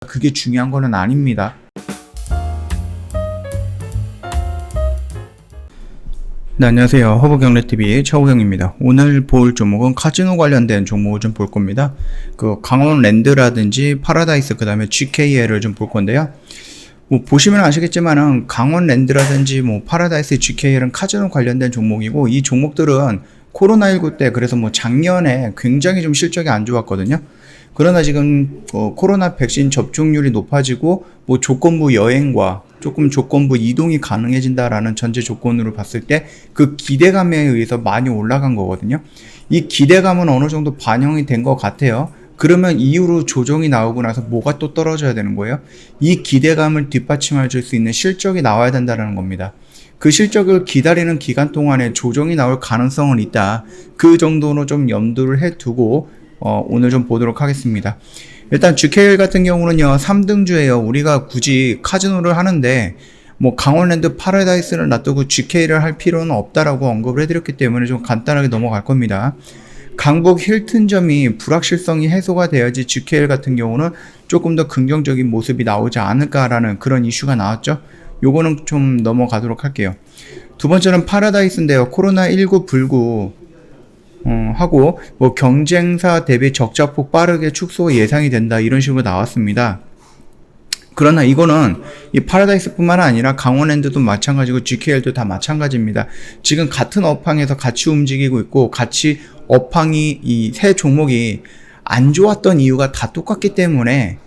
그게 중요한 거는 아닙니다. 네, 안녕하세요. 허브경제TV 최호경입니다. 오늘 볼 종목은 카지노 관련된 종목을 좀 볼 겁니다. 강원랜드라든지 파라다이스, 그 다음에 GKL을 좀 볼 건데요. 보시면 아시겠지만은 강원랜드라든지 파라다이스, GKL은 카지노 관련된 종목이고, 이 종목들은 코로나19 때 그래서 작년에 굉장히 좀 실적이 안 좋았거든요. 그러나 지금 코로나 백신 접종률이 높아지고 조건부 여행과 조금 조건부 이동이 가능해진다라는 전제 조건으로 봤을 때 그 기대감에 의해서 많이 올라간 거거든요. 이 기대감은 어느 정도 반영이 된 것 같아요. 그러면 이후로 조정이 나오고 나서 뭐가 또 떨어져야 되는 거예요? 이 기대감을 뒷받침해 줄 수 있는 실적이 나와야 된다는 겁니다. 그 실적을 기다리는 기간 동안에 조정이 나올 가능성은 있다. 그 정도로 좀 염두를 해두고 오늘 좀 보도록 하겠습니다. 일단 GKL 같은 경우는요, 3등주예요. 우리가 굳이 카지노를 하는데 강원랜드, 파라다이스를 놔두고 GK를 할 필요는 없다라고 언급을 해드렸기 때문에 좀 간단하게 넘어갈 겁니다. 강북 힐튼점이 불확실성이 해소가 돼야지 GKL 같은 경우는 조금 더 긍정적인 모습이 나오지 않을까라는 그런 이슈가 나왔죠. 요거는 좀 넘어가도록 할게요. 두 번째는 파라다이스인데요. 코로나19 불구 하고 경쟁사 대비 적자폭 빠르게 축소 예상이 된다, 이런 식으로 나왔습니다. 그러나 이거는 이 파라다이스뿐만 아니라 강원랜드도 마찬가지고 GKL도 다 마찬가지입니다. 지금 같은 업황에서 같이 움직이고 있고, 같이 업황이 이 세 종목이 안 좋았던 이유가 다 똑같기 때문에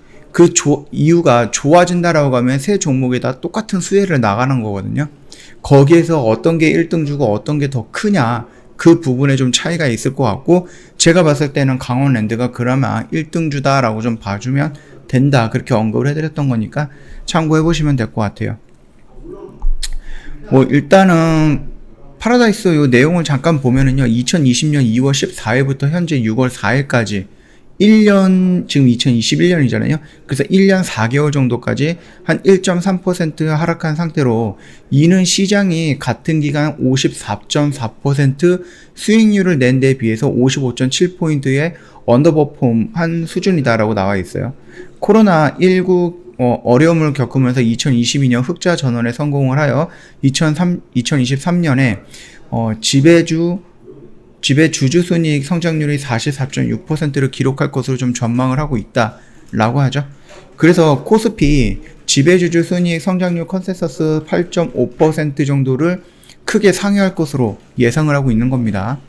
이유가 좋아진다라고 하면 세 종목이 다 똑같은 수혜를 나가는 거거든요. 거기에서 어떤 게 1등주고 어떤 게 더 크냐, 그 부분에 좀 차이가 있을 것 같고, 제가 봤을 때는 강원랜드가 그나마 1등주다라고 좀 봐주면 된다, 그렇게 언급을 해드렸던 거니까 참고해 보시면 될 것 같아요. 일단은 파라다이스 요 내용을 잠깐 보면은요, 2020년 2월 14일부터 현재 6월 4일까지 1년, 지금 2021년이잖아요. 그래서 1년 4개월 정도까지 한 1.3% 하락한 상태로, 이는 시장이 같은 기간 54.4% 수익률을 낸 데 비해서 55.7포인트의 언더퍼폼한 수준이다라고 나와 있어요. 코로나19 어려움을 겪으면서 2022년 흑자 전환에 성공을 하여 2023년에 지배주주 순이익 성장률이 44.6%를 기록할 것으로 좀 전망을 하고 있다라고 하죠. 그래서 코스피 지배주주 순이익 성장률 컨센서스 8.5% 정도를 크게 상회할 것으로 예상을 하고 있는 겁니다.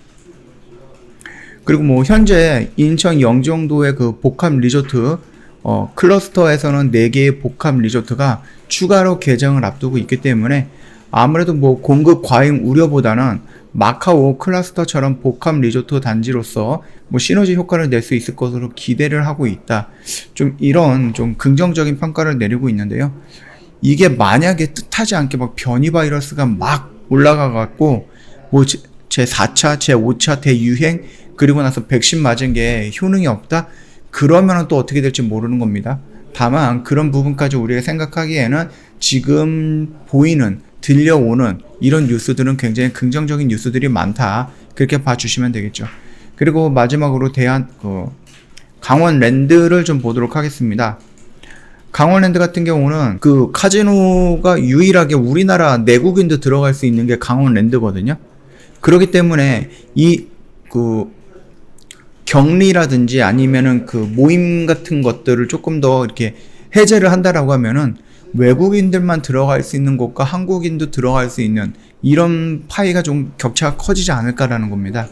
그리고 현재 인천 영종도의 그 복합 리조트 클러스터에서는 4개의 복합 리조트가 추가로 개장을 앞두고 있기 때문에 아무래도 공급 과잉 우려보다는 마카오 클러스터처럼 복합 리조트 단지로서 시너지 효과를 낼 수 있을 것으로 기대를 하고 있다. 좀 이런 좀 긍정적인 평가를 내리고 있는데요. 이게 만약에 뜻하지 않게 변이 바이러스가 막 올라가 갖고 제4차, 제5차 대유행, 그리고 나서 백신 맞은 게 효능이 없다? 그러면은 또 어떻게 될지 모르는 겁니다. 다만 그런 부분까지 우리가 생각하기에는 지금 보이는, 들려오는 이런 뉴스들은 굉장히 긍정적인 뉴스들이 많다, 그렇게 봐주시면 되겠죠. 그리고 마지막으로 강원랜드를 좀 보도록 하겠습니다. 강원랜드 같은 경우는 그 카지노가 유일하게 우리나라 내국인도 들어갈 수 있는 게 강원랜드거든요. 그렇기 때문에 격리라든지 아니면은 모임 같은 것들을 조금 더 이렇게 해제를 한다라고 하면은 외국인들만 들어갈 수 있는 곳과 한국인도 들어갈 수 있는 이런 파이가 좀 격차가 커지지 않을까라는 겁니다.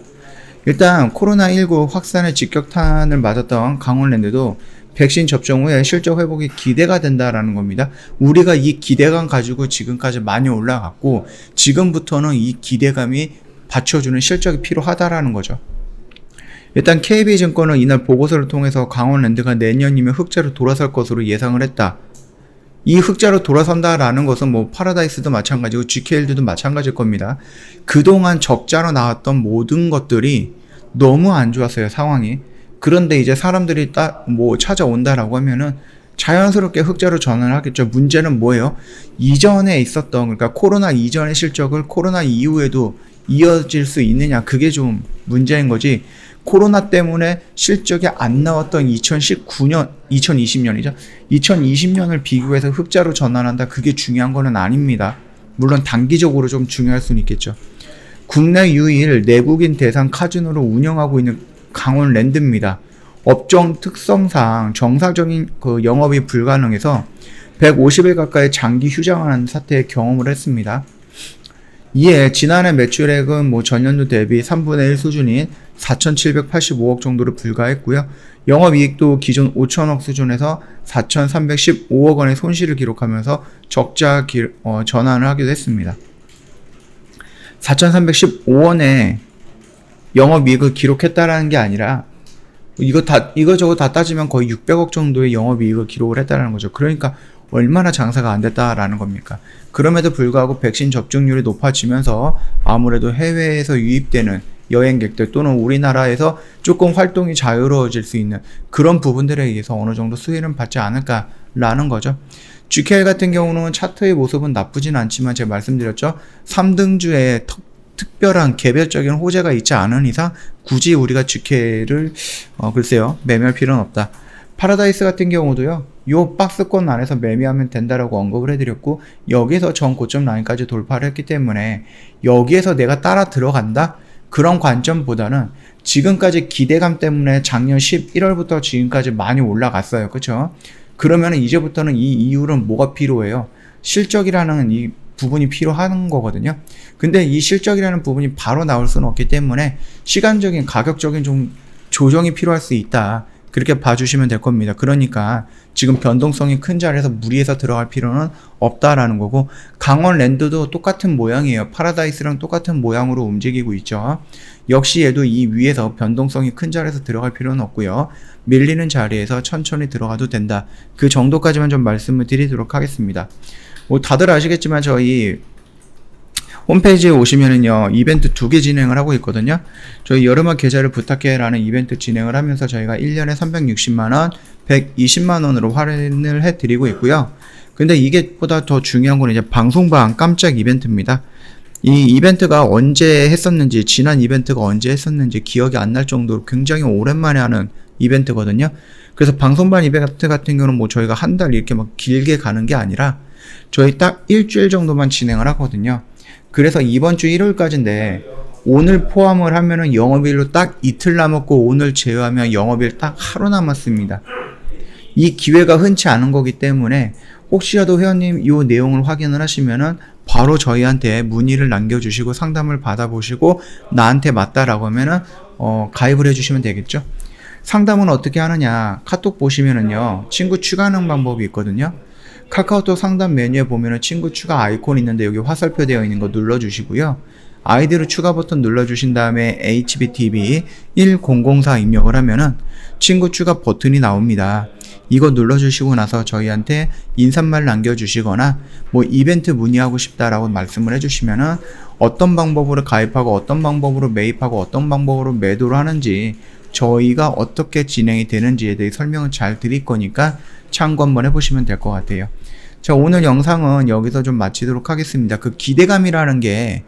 일단 코로나19 확산의 직격탄을 맞았던 강원랜드도 백신 접종 후에 실적 회복이 기대가 된다라는 겁니다. 우리가 이 기대감 가지고 지금까지 많이 올라갔고, 지금부터는 이 기대감이 받쳐주는 실적이 필요하다라는 거죠. 일단 KB증권은 이날 보고서를 통해서 강원랜드가 내년이면 흑자로 돌아설 것으로 예상을 했다. 이 흑자로 돌아선다라는 것은 파라다이스도 마찬가지고 GKL도 마찬가지일 겁니다. 그동안 적자로 나왔던 모든 것들이 너무 안 좋았어요, 상황이. 그런데 이제 사람들이 찾아온다라고 하면은 자연스럽게 흑자로 전환을 하겠죠. 문제는 뭐예요? 이전에 있었던, 그러니까 코로나 이전의 실적을 코로나 이후에도 이어질 수 있느냐, 그게 좀 문제인 거지. 코로나 때문에 실적이 안 나왔던 2020년이죠. 2020년을 비교해서 흑자로 전환한다. 그게 중요한 거는 아닙니다. 물론 단기적으로 좀 중요할 수는 있겠죠. 국내 유일 내국인 대상 카지노를 운영하고 있는 강원랜드입니다. 업종 특성상 정상적인 그 영업이 불가능해서 150일 가까이 장기 휴장하는 사태에 경험을 했습니다. 이에 지난해 매출액은 전년도 대비 3분의 1 수준인 4,785억 정도로 불과했고요. 영업이익도 기존 5천억 수준에서 4,315억 원의 손실을 기록하면서 적자 전환을 하기도 했습니다. 4,315원의 영업이익을 기록했다라는 게 아니라 이거저거 다 따지면 거의 600억 정도의 영업이익을 기록을 했다는 거죠. 그러니까 얼마나 장사가 안 됐다라는 겁니까? 그럼에도 불구하고 백신 접종률이 높아지면서 아무래도 해외에서 유입되는 여행객들 또는 우리나라에서 조금 활동이 자유로워질 수 있는 그런 부분들에 의해서 어느 정도 수혜는 받지 않을까라는 거죠. GKL 같은 경우는 차트의 모습은 나쁘진 않지만 제가 말씀드렸죠. 3등주에 특별한 개별적인 호재가 있지 않은 이상 굳이 우리가 GKL을 글쎄요 매매할 필요는 없다. 파라다이스 같은 경우도요. 요 박스권 안에서 매매하면 된다라고 언급을 해드렸고 여기에서 전 고점 라인까지 돌파를 했기 때문에 여기에서 내가 따라 들어간다? 그런 관점보다는 지금까지 기대감 때문에 작년 11월부터 지금까지 많이 올라갔어요. 그쵸? 그러면 이제부터는 이 이유는 뭐가 필요해요? 실적이라는 이 부분이 필요한 거거든요. 근데 이 실적이라는 부분이 바로 나올 수는 없기 때문에 시간적인 가격적인 좀 조정이 필요할 수 있다. 그렇게 봐주시면 될 겁니다. 그러니까 지금 변동성이 큰 자리에서 무리해서 들어갈 필요는 없다라는 거고 강원랜드도 똑같은 모양이에요. 파라다이스랑 똑같은 모양으로 움직이고 있죠. 역시 얘도 이 위에서 변동성이 큰 자리에서 들어갈 필요는 없고요. 밀리는 자리에서 천천히 들어가도 된다. 그 정도까지만 좀 말씀을 드리도록 하겠습니다. 다들 아시겠지만 저희 홈페이지에 오시면은요 이벤트 2개 진행을 하고 있거든요. 저희 여름학 계좌를 부탁해 라는 이벤트 진행을 하면서 저희가 1년에 360만원 120만원으로 할인을 해 드리고 있고요. 근데 이게 보다 더 중요한 건 이제 방송방 깜짝 이벤트입니다. 이 이벤트가 언제 했었는지 지난 이벤트가 언제 했었는지 기억이 안 날 정도로 굉장히 오랜만에 하는 이벤트거든요. 그래서 방송반 이벤트 같은 경우는 저희가 한 달 이렇게 막 길게 가는 게 아니라 저희 딱 일주일 정도만 진행을 하거든요. 그래서 이번 주 일요일까지인데 오늘 포함을 하면은 영업일로 딱 이틀 남았고 오늘 제외하면 영업일 딱 하루 남았습니다. 이 기회가 흔치 않은 거기 때문에 혹시라도 회원님 이 내용을 확인을 하시면은 바로 저희한테 문의를 남겨주시고 상담을 받아보시고 나한테 맞다라고 하면은 가입을 해주시면 되겠죠. 상담은 어떻게 하느냐 카톡 보시면은요 친구 추가하는 방법이 있거든요. 카카오톡 상담 메뉴에 보면은 친구 추가 아이콘 있는데 여기 화살표 되어 있는 거 눌러주시고요. 아이디로 추가 버튼 눌러주신 다음에 HBTV 1004 입력을 하면은 친구 추가 버튼이 나옵니다. 이거 눌러주시고 나서 저희한테 인사말 남겨주시거나 이벤트 문의하고 싶다라고 말씀을 해주시면은 어떤 방법으로 가입하고 어떤 방법으로 매입하고 어떤 방법으로 매도를 하는지 저희가 어떻게 진행이 되는지에 대해 설명을 잘 드릴 거니까 참고 한번 해보시면 될 것 같아요. 자, 오늘 영상은 여기서 좀 마치도록 하겠습니다. 그 기대감이라는 게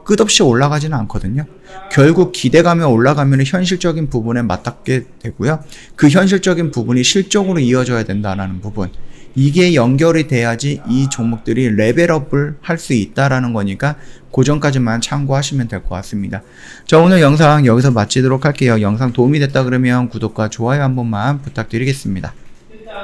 끝없이 올라가지는 않거든요. 결국 기대감이 올라가면 현실적인 부분에 맞닿게 되고요. 그 현실적인 부분이 실적으로 이어져야 된다는 부분. 이게 연결이 돼야지 이 종목들이 레벨업을 할 수 있다라는 거니까 그 점까지만 참고하시면 될 것 같습니다. 자, 오늘 영상 여기서 마치도록 할게요. 영상 도움이 됐다 그러면 구독과 좋아요 한 번만 부탁드리겠습니다.